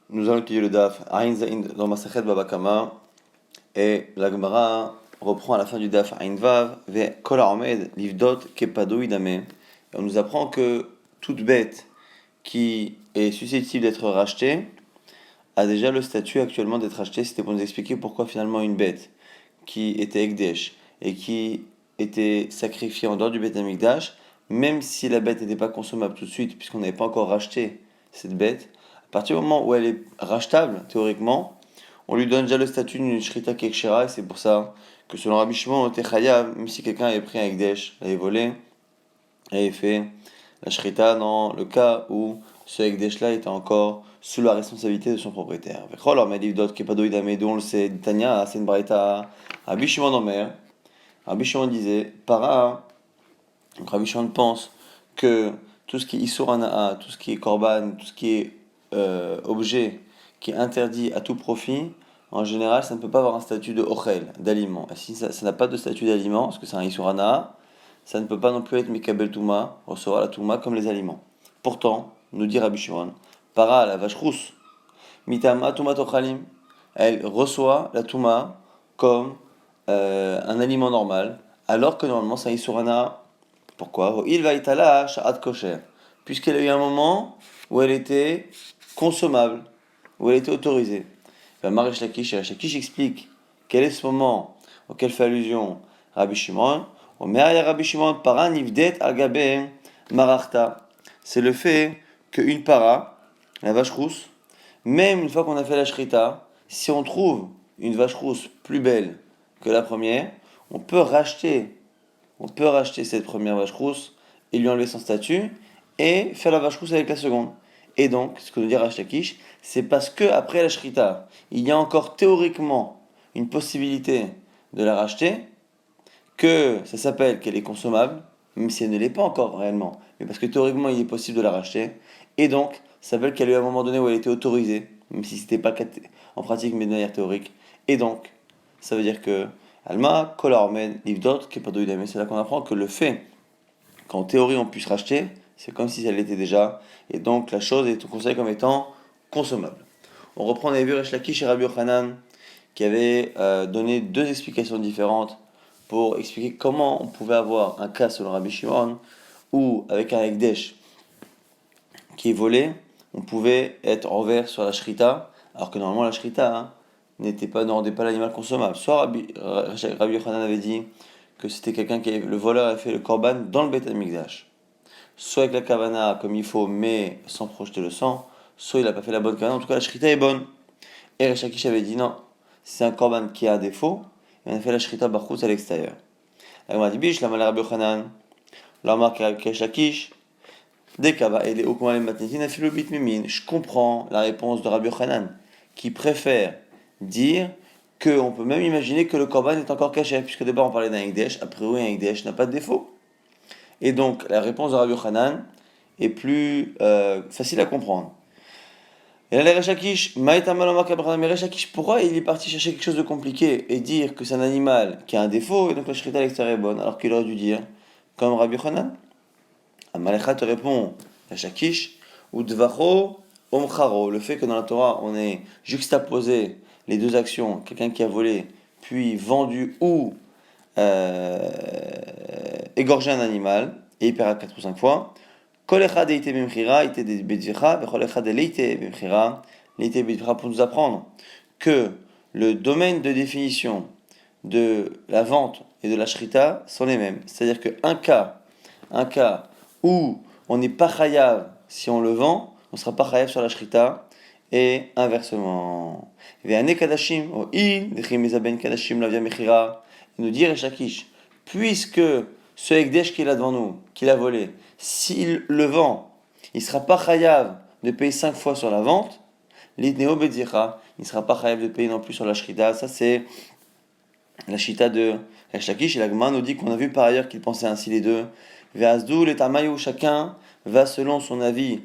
Nous allons étudier le Daf Ain Zain dans Masachet Baba Kama et la Gemara reprend à la fin du Daf Ain Vav ve Kol Haomed Livdot Kepado Idame. Et on nous apprend que toute bête qui est susceptible d'être rachetée a déjà le statut actuellement d'être rachetée. C'était pour nous expliquer pourquoi finalement une bête qui était Ekdesh et qui était sacrifiée en dehors du Beth Amikdash, même si la bête n'était pas consommable tout de suite, puisqu'on n'avait pas encore racheté cette bête, à partir du moment où elle est rachetable, théoriquement, on lui donne déjà le statut d'une Shrita Kekshera, et c'est pour ça que selon Rabbi Shimon, on était Chayav, même si quelqu'un avait pris un Ekdesh, l'avait volé, avait fait la Shrita dans le cas où ce Ekdesh-là était encore sous la responsabilité de son propriétaire. Vechol, mais d'autres qui pas d'oïdamé, d'où on le sait, Tanya, c'est une braïta, Rabbi Shimon Omer. Rabbi Shimon disait, para, donc Rabbi Shimon pense que tout ce qui est Issurana'a, tout ce qui est Korban, tout ce qui est objet qui est interdit à tout profit, en général, ça ne peut pas avoir un statut de ochel, d'aliment. Et si ça n'a pas de statut d'aliment, parce que c'est un Issurana'a, ça ne peut pas non plus être Mikabel Touma, recevoir la Touma comme les aliments. Pourtant, nous dit Rabbi Shimon, para, la vache rousse, Mitama Touma Tochalim, elle reçoit la Touma comme un aliment normal, alors que normalement c'est un Issurana. Pourquoi? Il va itala sha'at kosher, puisqu'elle a eu un moment où elle était consommable, où elle était autorisée. Marish Lakish, et Lakish explique quel est ce moment auquel fait allusion Rabbi Shimon. Omer Rabbi Shimon para nivdet agabe marachta. C'est le fait qu'une para, la vache rousse, même une fois qu'on a fait la shrita, si on trouve une vache rousse plus belle que la première, on peut racheter, on peut racheter cette première vache rousse et lui enlever son statut et faire la vache rousse avec la seconde. Et donc, ce que nous dit Rash Lakish, c'est parce que après la shrita, il y a encore théoriquement une possibilité de la racheter, que ça s'appelle qu'elle est consommable, même si elle ne l'est pas encore réellement, mais parce que théoriquement il est possible de la racheter, et donc ça s'appelle qu'elle a eu un moment donné où elle était autorisée, même si c'était pas en pratique mais de manière théorique, et donc ça veut dire que Alma, Kolarmen, Livdot, Kepadoïdame, c'est là qu'on apprend que le fait qu'en théorie on puisse racheter, c'est comme si elle l'était déjà, et donc la chose est considérée comme étant consommable. On reprend, on avait vu Resh Lakish et Rabbi Yochanan qui avaient donné deux explications différentes pour expliquer comment on pouvait avoir un cas selon Rabbi Shimon où avec un Ekdesh qui est volé, on pouvait être envers sur la shrita, alors que normalement la shrita ne rendait pas l'animal consommable. Soit Rabbi Yochanan avait dit que c'était quelqu'un le voleur avait fait le korban dans le Beth Amikdash, soit avec la kavana comme il faut mais sans projeter le sang, soit il n'a pas fait la bonne kavana, en tout cas la shrita est bonne. Et Resh Lakish avait dit non, c'est un korban qui a un défaut, et on a fait la shrita barchutz à l'extérieur. La Gemara dit biche, la malade Rabbi Yochanan, la marque Resh Lakish, Dekava et les Okumalim Matnitin a fait le bit mimin. Je comprends la réponse de Rabbi Yochanan, qui préfère dire qu'on peut même imaginer que le korban est encore caché, puisque d'abord on parlait d'un Ekdesh, a priori un Ekdesh n'a pas de défaut. Et donc la réponse de Rabbi Yochanan est plus facile à comprendre. Et là, les Rechakish, mais Rechakish, pourquoi il est parti chercher quelque chose de compliqué et dire que c'est un animal qui a un défaut et donc la shrita à l'extérieur est bonne, alors qu'il aurait dû dire, comme Rabbi Yochanan? Amalecha te répond, Rechakish, ou Dvacho, Omcharo, le fait que dans la Torah on ait juxtaposé les deux actions, quelqu'un qui a volé, puis vendu ou égorgé un animal, et il paiera 4 ou 5 fois. Kol echad eite b'mchira, eite b'dvicha, vechol echad eleite b'mchira, leite b'dvicha, pour nous apprendre que le domaine de définition de la vente et de la shrita sont les mêmes. C'est-à-dire un cas où on n'est pas chayav si on le vend, on ne sera pas chayav sur la shrita, et inversement. Ve'ane kadashim, o il, dechim mezaben kadashim lavia mechira, nous dit Rechakish, puisque ce Ekdesh qu'il a devant nous, qu'il a volé, s'il le vend, il ne sera pas chayav de payer 5 fois sur la vente, l'idneo bedzicha, il ne sera pas chayav de payer non plus sur la shrita. Ça c'est la shita de Resh Lakish, et la Gemara nous dit qu'on a vu par ailleurs qu'il pensait ainsi les deux. Ve'azdou le tamayu, chacun va selon son avis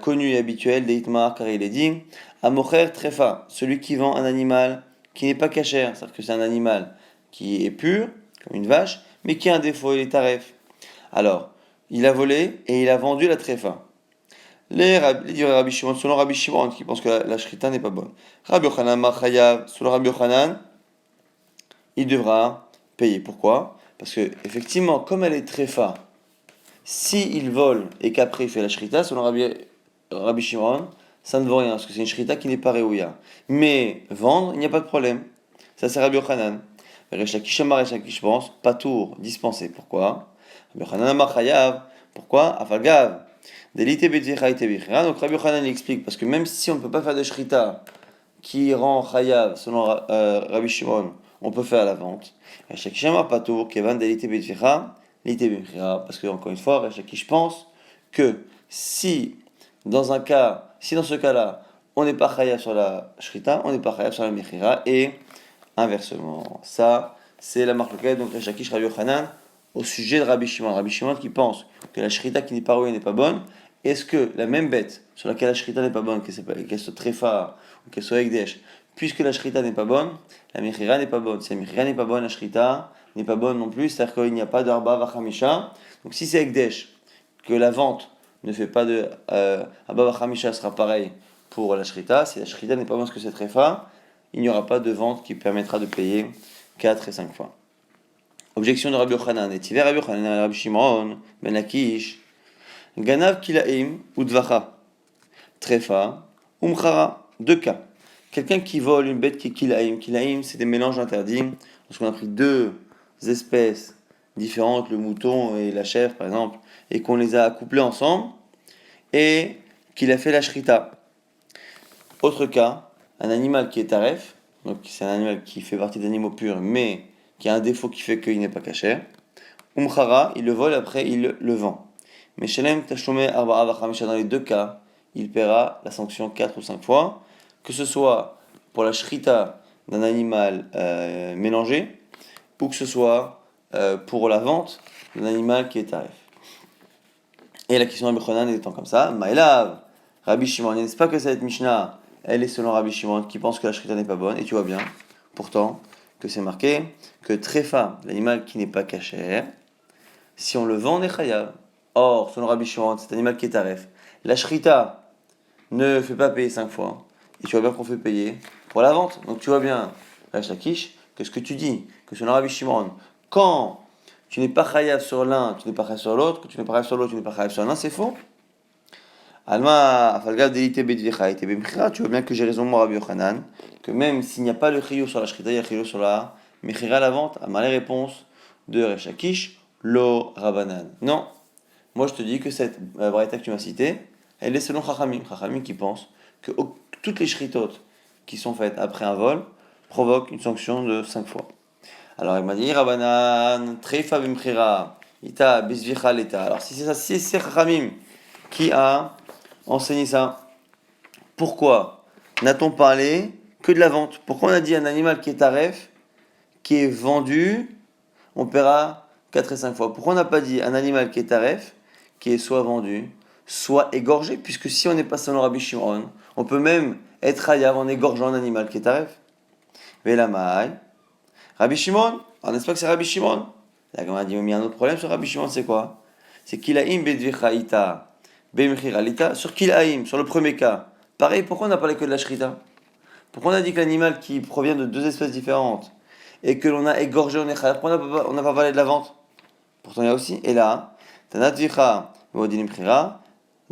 connu et habituel, d'Eitmar, car il est dit, Amocher trefa, celui qui vend un animal qui n'est pas cachère, c'est-à-dire que c'est un animal qui est pur, comme une vache, mais qui a un défaut, il est taref. Alors, il a volé et il a vendu la trefa. les dires Rabbi Shimon, selon Rabbi Shimon, qui pense que la shrita n'est pas bonne. Rabbi Yochanan Machayav, selon Rabbi Yochanan, il devra payer. Pourquoi? Parce que, effectivement, comme elle est tréfa, s'il vole et qu'après il fait la shrita, selon Rabbi Shimon, ça ne vaut rien, parce que c'est une shrita qui n'est pas réouya. Mais vendre, il n'y a pas de problème. Ça, c'est Rabbi Yochanan. Rechakish Amar Rechakish pense, patour, dispensé. Pourquoi? Rabbi Yochanan Amar Chayav. Pourquoi? Afalgav. Delite betvicha ite bichira. Donc Rabbi Yochanan il explique, parce que même si on ne peut pas faire de shrita qui rend Chayav, selon Rabbi Shimon, on peut faire la vente. Rechakish Amar patour, kevan delite betvicha, lite bichira. Parce que, encore une fois, Rechakish pense que si dans ce cas-là, on n'est pas chayav sur la shrita, on n'est pas chayav sur la mechira, et inversement. Ça, c'est la marloquette, donc Resh Lakish Rabbi Yochanan, au sujet de Rabbi Shimon. Rabbi Shimon qui pense que la shrita qui n'est pas rouillée n'est pas bonne. Est-ce que la même bête sur laquelle la shrita n'est pas bonne, qu'elle soit tréfa ou qu'elle soit ekdesh, puisque la shrita n'est pas bonne, la mechira n'est pas bonne. Si la mechira n'est pas bonne, la shrita n'est pas bonne non plus, c'est-à-dire qu'il n'y a pas d'arba vachamisha. Donc si c'est ekdesh, que la vente ne fait pas de arba vachamisha, sera pareil pour la shrita. Si la shrita n'est pas bonne, parce que c'est tréfa, il n'y aura pas de vente qui permettra de payer 4 et 5 fois. Objection de Rabbi Yochanan. Et Tiver Rabbi Yochanan et Rabbi Shimon, Ben Lakish, Ganav Kilaim ou Dvacha, Trefa, Umchara. Deux cas. Quelqu'un qui vole une bête qui est Kilaim. Kilaim, c'est des mélanges interdits. Lorsqu'on a pris deux espèces différentes, le mouton et la chèvre par exemple, et qu'on les a accouplés ensemble, et qu'il a fait la shrita. Autre cas, un animal qui est taref, donc c'est un animal qui fait partie des animaux purs, mais qui a un défaut qui fait qu'il n'est pas caché. Umchara, il le vole, après il le vend. Mais Shelem Tashomé Arba'a Vachamisha, dans les deux cas, il paiera la sanction 4 ou 5 fois, que ce soit pour la shrita d'un animal mélangé, ou que ce soit pour la vente d'un animal qui est taref. Et la question de Rabbi Yochanan étant comme ça, Maïlav, Rabbi Shimon, n'est-ce pas que cette Mishnah, elle est selon Rabbi Shimon, qui pense que la shrita n'est pas bonne, et tu vois bien, pourtant, que c'est marqué que tréfa, l'animal qui n'est pas caché, si on le vend, on est chayav. Or, selon Rabbi Shimon, cet animal qui est taref, la shrita ne fait pas payer 5 fois, et tu vois bien qu'on fait payer pour la vente. Donc tu vois bien, Resh Lakish, que ce que tu dis, que selon Rabbi Shimon, quand tu n'es pas chayav sur l'un, tu n'es pas chayav sur l'autre, que tu n'es pas chayav sur l'autre, tu n'es pas chayav sur l'un, c'est faux. Alma, afalgav delite bedvicha et bemchira, tu vois bien que j'ai raison, moi, Rabbi Yochanan, que même s'il n'y a pas le chiyuv sur la shrita, il y a le chiyuv sur la mechira, la vente. À ma réponse de Resh Lakish, lo rabanan. Non, moi je te dis que cette braïta que tu m'as citée, elle est selon Chachamim. Chachamim qui pense que toutes les shritot qui sont faites après un vol provoquent une sanction de 5 fois. Alors il m'a dit, rabanan, treifa bemchira, ita bezvicha leta. Alors si c'est ça, si c'est Chachamim qui a enseigné ça, pourquoi n'a-t-on parlé que de la vente? Pourquoi on a dit un animal qui est taref, qui est vendu, on paiera 4 et 5 fois? Pourquoi on n'a pas dit un animal qui est taref, qui est soit vendu, soit égorgé? Puisque si on n'est pas selon Rabbi Shimon, on peut même être hayav en égorgeant un animal qui est taref. Velamai, Rabbi Shimon, alors n'est-ce pas que c'est Rabbi Shimon? Là, on a dit, mais il y a un autre problème sur Rabbi Shimon, c'est quoi? C'est Kilaim bedvichaïta, bemchiralita, sur Kilaim, sur le premier cas. Pareil, pourquoi on n'a parlé que de la shrita? Pourquoi on a dit que l'animal qui provient de deux espèces différentes et que l'on a égorgé en échar, pourquoi on n'a pas parlé de la vente? Pourtant il y a aussi, et là, Tanatvicha, Vodin Prira,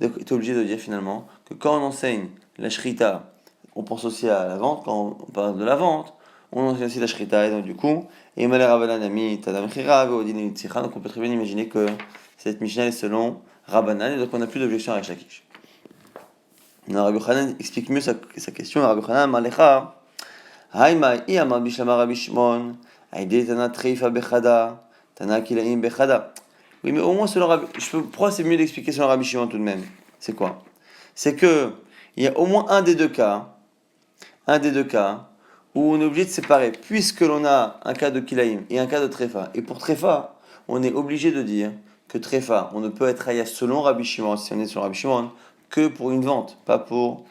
tu es obligé de dire finalement que quand on enseigne la shrita, on pense aussi à la vente, quand on parle de la vente, on enseigne aussi la shrita, et donc du coup, et Malerabalanami, Tadam Prira, Vodin Tzicha, donc on peut très bien imaginer que cette Mishnah est selon Rabbanan, et donc on n'a plus d'objection à Resh Lakish. Rabbi Yochanan explique mieux sa question. Rabbi Yochanan Malecha, Haïma i amar bishlama Rabbi Shimon, Aïde tana treifa bechada, tana kilaim bechada. Oui, mais au moins selon Rabbi, pourquoi c'est mieux d'expliquer selon Rabbi Shimon tout de même? C'est quoi? C'est que il y a au moins un des deux cas où on est obligé de séparer, puisque l'on a un cas de kilaim et un cas de treifa. Et pour treifa, on est obligé de dire que treifa, on ne peut être hayas selon Rabbi Shimon, si on est sur Rabbi Shimon, que pour une vente, pas pour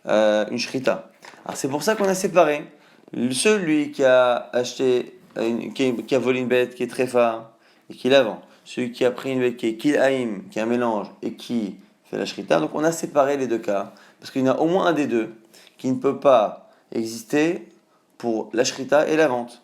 une shrita. Alors c'est pour ça qu'on a séparé celui qui a acheté, qui a volé une bête qui est treifa et qui la vend. Celui qui a pris une bête qui est kilaim, qui est un mélange et qui fait la shrita. Donc on a séparé les deux cas, parce qu'il y en a au moins un des deux qui ne peut pas exister pour la shrita et la vente.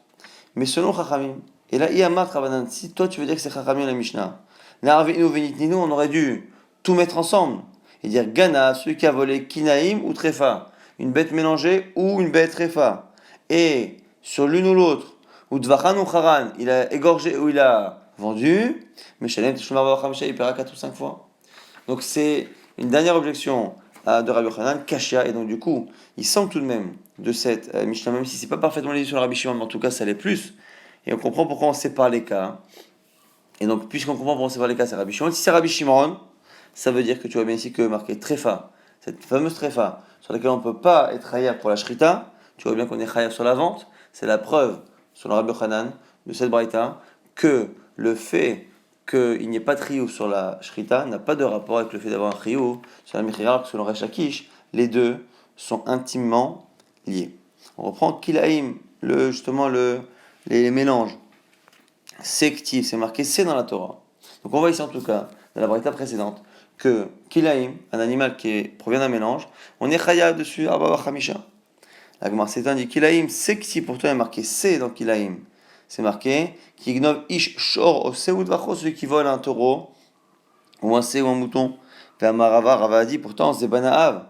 Mais selon Chachamim, et là, Iyamar Travanan, si toi tu veux dire que c'est Chachamim la Mishnah, Narvinu Venitninu, on aurait dû tout mettre ensemble et dire Gana, celui qui a volé Kinaïm ou Trefa, une bête mélangée ou une bête Trefa. Et sur l'une ou l'autre, ou Dvachan ou Haran, il a égorgé ou il a vendu, mais Shalem Teshumar Bavachamisha, il paiera 4 ou 5 fois. Donc c'est une dernière objection de Rabbi Yochanan, Kashia, et donc du coup, il semble tout de même de cette Mishnah, même si c'est pas parfaitement lié sur le Rabbi Shimon, mais en tout cas ça l'est plus, et on comprend pourquoi on sépare les cas. Et donc, puisqu'on comprend pourquoi on sépare les cas, c'est Rabbi Shimon. Si c'est Rabbi Shimon, ça veut dire que tu vois bien ici que marqué Trefa, cette fameuse Trefa, sur laquelle on ne peut pas être chayav pour la shrita, tu vois bien qu'on est chayav sur la vente, c'est la preuve, sur le Rabbi Yochanan, de cette braïta, que le fait qu'il n'y ait pas de chiyuv sur la shrita n'a pas de rapport avec le fait d'avoir un chiyuv sur la mechira, parce que selon Resh Lakish, les deux sont intimement liés. On reprend Kilaim, les mélanges. Sectif, c'est marqué c'est dans la Torah. Donc on voit ici en tout cas, dans la braïta précédente, que Kilaim, un animal qui provient d'un mélange, on est chayav dessus, Abba Chamisha. La Gemara s'éteint dit Kilaim, Sectif, pourtant il est marqué c'est dans Kilaim. C'est marqué Kignov ish shor o seoud vacho, celui qui vole un taureau, ou un sé ou un mouton. Marava, Rava a dit pourtant c'est banaav.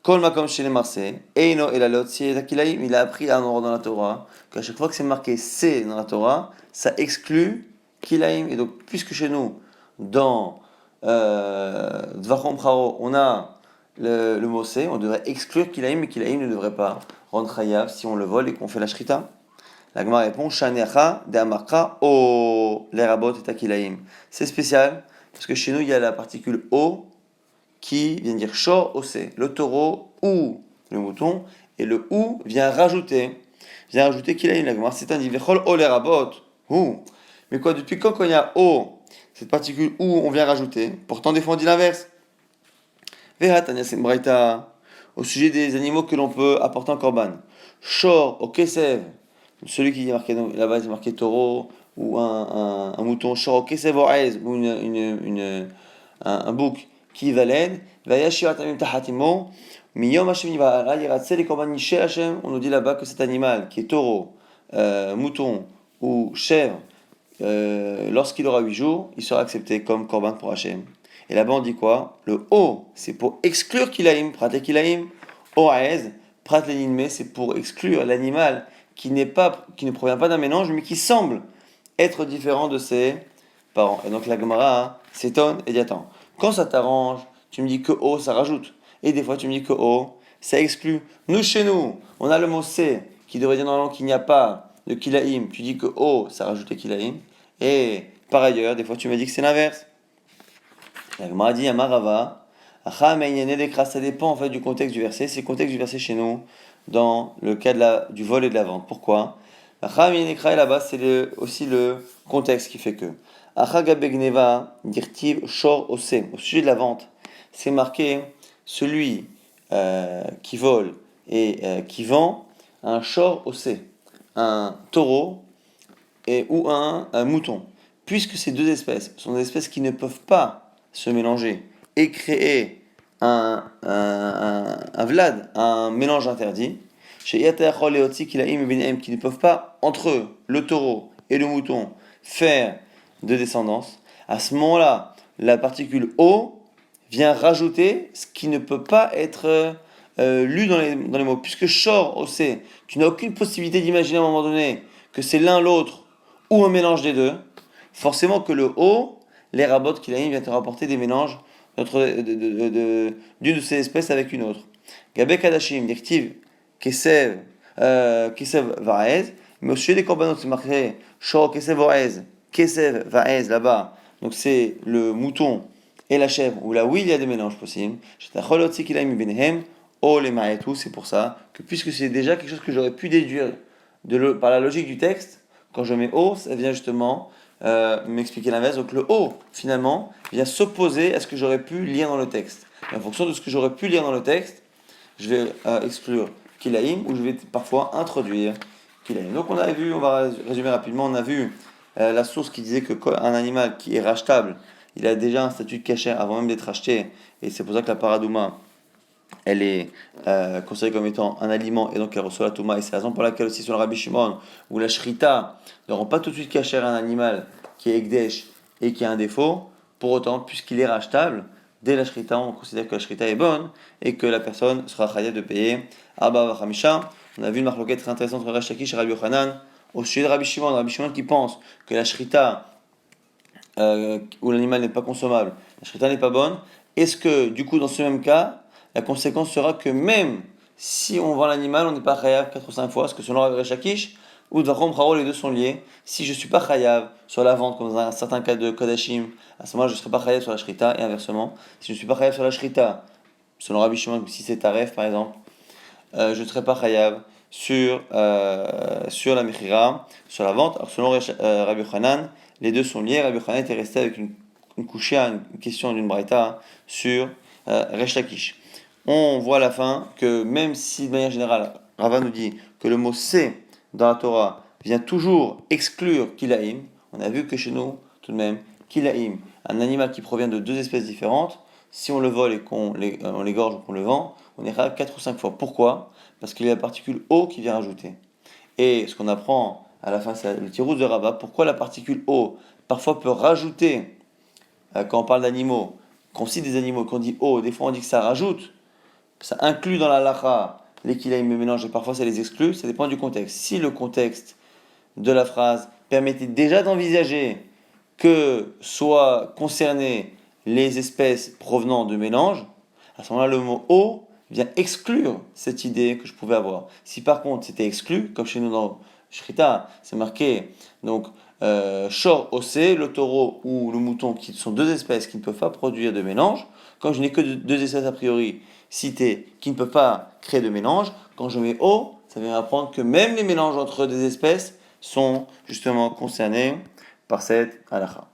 Kol makom chez les Marseillais, Eino et la Lotsi Kilaim, il a appris à un endroit dans la Torah, qu'à chaque fois que c'est marqué c'est dans la Torah, ça exclut Kilaim. Et donc, puisque chez nous, dans Dvachom Charo, on a le mot c'est, on devrait exclure Kilaim, mais Kilaim ne devrait pas rendre chayav si on le vole et qu'on fait la shrita. La Gemara répond Shanecha de Amarka O l'erabot et Kilaim. C'est spécial, parce que chez nous, il y a la particule O qui vient dire shor osé, le taureau ou le mouton, et le ou vient rajouter Kilaim. La Gemara c'est un dit Vechol O l'erabot. Mais quoi, depuis quand il y a O, cette particule ou on vient rajouter, pourtant des fois on dit l'inverse. Vehatania c'est une braïta au sujet des animaux que l'on peut apporter en korban. Shor au kesev, celui qui est marqué là-bas c'est marqué taureau ou un mouton. Shor au kesev oez ou un bouc qui va l'aide. Vayashir tamim tahatimo. Miyom Hashem yivara yiratzeh les korban nishe Hashem. On nous dit là-bas que cet animal qui est taureau, mouton ou chèvre, lorsqu'il aura 8 jours, il sera accepté comme korban pour Hachem. Et là-bas on dit quoi? Le O, c'est pour exclure Kilaim, Prat et Kilaim. Oaez, Prat Leninme, c'est pour exclure l'animal qui ne provient pas d'un mélange, mais qui semble être différent de ses parents. Et donc la Gemara s'étonne et dit attends, quand ça t'arrange, tu me dis que O, ça rajoute. Et des fois tu me dis que O, ça exclut. Nous, chez nous, on a le mot C qui devrait dire normalement qu'il n'y a pas de Kilaim, tu dis que O, ça rajoutait Kilaim. Et par ailleurs, des fois tu me dis que c'est l'inverse. La Gemara dit Amarava, ça dépend en fait du contexte du verset. C'est le contexte du verset chez nous, dans le cas du vol et de la vente. Pourquoi? Là-bas, c'est aussi le contexte qui fait que. Au sujet de la vente, c'est marqué celui qui vole et qui vend un shor osé, un taureau ou un mouton. Puisque ces deux espèces sont des espèces qui ne peuvent pas se mélanger et créer un vlad, un mélange interdit, chez Yatachol et Otsi Kilaim et Benem, qui ne peuvent pas, entre eux, le taureau et le mouton, faire de descendance, à ce moment-là, la particule O vient rajouter ce qui ne peut pas être lu dans les mots. Puisque Shor, Osé, tu n'as aucune possibilité d'imaginer à un moment donné que c'est l'un l'autre ou un mélange des deux, forcément que le O, les rabots Kilaim, vient te rapporter des mélanges d'une de ces espèces avec une autre. Gabek Kadashim, directive Kesev Vaez, mais au sujet des korbanot, c'est marqué Shor Kesev Vaez, Kesev Vaez là-bas, donc c'est le mouton et la chèvre, où là oui il y a des mélanges possibles. C'est pour ça que puisque c'est déjà quelque chose que j'aurais pu déduire par la logique du texte, quand je mets O, ça vient justement m'expliquer l'inverse. Donc le O, finalement, vient s'opposer à ce que j'aurais pu lire dans le texte. Et en fonction de ce que j'aurais pu lire dans le texte, je vais exclure Kilaim ou je vais parfois introduire Kilaim. Donc on a vu, on va résumer rapidement, on a vu la source qui disait qu'un animal qui est rachetable il a déjà un statut de kasher avant même d'être acheté, et c'est pour ça que la paradouma, elle est considérée comme étant un aliment, et donc elle reçoit la touma, et c'est la raison pour laquelle aussi sur le Rabbi Shimon, où la shrita ne rend pas tout de suite kasher un animal qui est ekdesh et qui a un défaut, pour autant, puisqu'il est rachetable, dès la shrita, on considère que la shrita est bonne, et que la personne sera chayav de payer Arba Vachamisha. On a vu une marloquette très intéressante entre Resh Lakish et Rabbi Yochanan, au sujet de Rabbi Shimon qui pense que la shrita, où l'animal n'est pas consommable, la shrita n'est pas bonne. Est-ce que, du coup, dans ce même cas, la conséquence sera que même si on vend l'animal, on n'est pas chayav 4 ou 5 fois, parce que selon Rabbi Lakish, ou Dvachom Charo, les deux sont liés. Si je ne suis pas chayav sur la vente, comme dans un certain cas de Kodashim, à ce moment-là, je ne serai pas chayav sur la shrita, et inversement, si je ne suis pas chayav sur la shrita, selon Rabbi Shimon, si c'est taref par exemple, je ne serai pas chayav sur la mechira, sur la vente. Alors selon Rabbi Yochanan, les deux sont liés. Rabbi Yochanan était resté avec une couchée, une question d'une braïta sur Resh Lakish. On voit à la fin que même si de manière générale, Rava nous dit que le mot c'est dans la Torah vient toujours exclure kilaim, on a vu que chez nous, tout de même, kilaim, un animal qui provient de deux espèces différentes, si on le vole et qu'on l'égorge ou qu'on le vend, on ira 4 ou 5 fois. Pourquoi ? Parce qu'il y a la particule O qui vient rajouter. Et ce qu'on apprend à la fin, c'est le tirous de Rabat. Pourquoi la particule O parfois peut rajouter, quand on parle d'animaux, qu'on cite des animaux, qu'on dit O, des fois on dit que ça rajoute, ça inclut dans la lacha les kilaim et mélange et parfois ça les exclut, ça dépend du contexte. Si le contexte de la phrase permettait déjà d'envisager que soient concernées les espèces provenant de mélange, à ce moment-là, le mot O vient exclure cette idée que je pouvais avoir. Si par contre c'était exclu, comme chez nous dans Shrita, c'est marqué, donc Shor Osé, le taureau ou le mouton, qui sont deux espèces qui ne peuvent pas produire de mélange, quand je n'ai que deux espèces a priori citées qui ne peuvent pas créer de mélange, quand je mets O, ça vient apprendre que même les mélanges entre des espèces sont justement concernés par cette halakha.